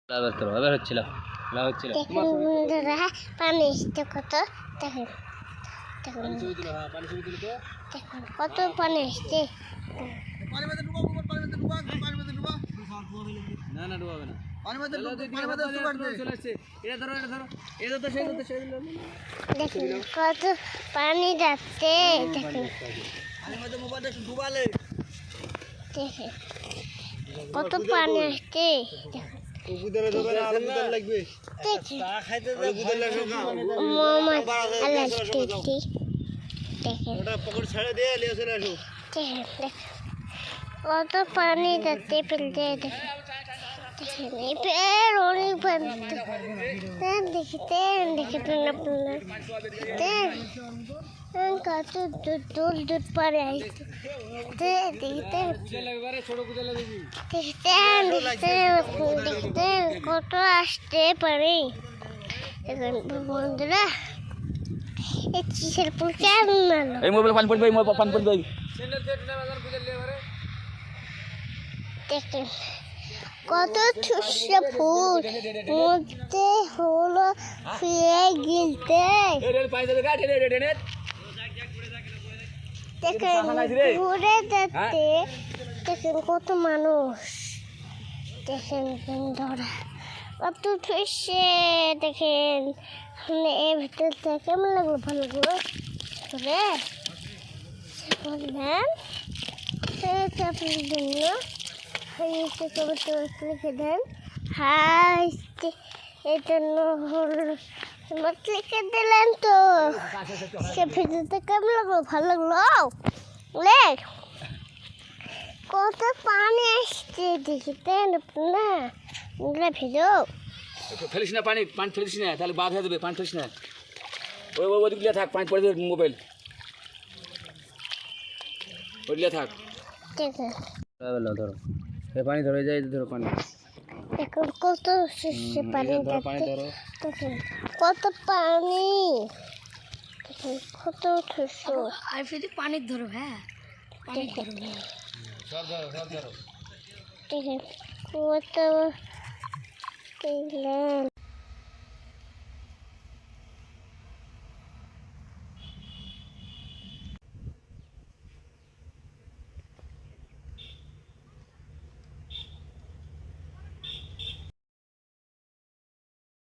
আবার হচ্ছিল পানি এসছে কত দেখুন দেখুন দেখুন কত পানি এসছে দেখুন কত পানি যাচ্ছে দেখুন দেখুন কত পানি আসছে কত পানি যাচ্ছে ফেলতে অনেক পানি দেখতেন কত দূর দূর পরে আসছে দেখতেন কত আসতে পারে বন্ধুরা এই চিসের পুলকে এই মোবাইল পানি পড়বে দেখেন কত ঠুসে ফুল মধ্যে হলো ফিরে গিলতে দেখেন ঘুরে যাচ্ছে দেখেন কত মানুষ দেখেন ধরা কত ঠুসে দেখেন এর ভিতর থেকে কেমন লাগলো ভালো লাগলো করে বলবেন আপনার জন্য লিখে দেন হাই এই জন্য লিখে দিলেন তো সে ভিডিওতে কেমন লাগলো ভালো লাগলো কত পানি আসছে দেখতেন আপনারা ভিডিও ফেলিস না পানি ফেলিস না তাহলে বাদ হয়ে যাবে পানি ফেলিস না ওইদিকে থাক পানি পড়ে দেবে মোবাইল ওইদিকে থাক ঠিক আছে ধরো এই পানি ধরে যায় ধরো পানি এখন কত শিশে পানি কত পানি কত ঠুসো আর ফির পানি ধরো হ্যাঁ পানি ধরো সব ধরো ঠিক আছে কত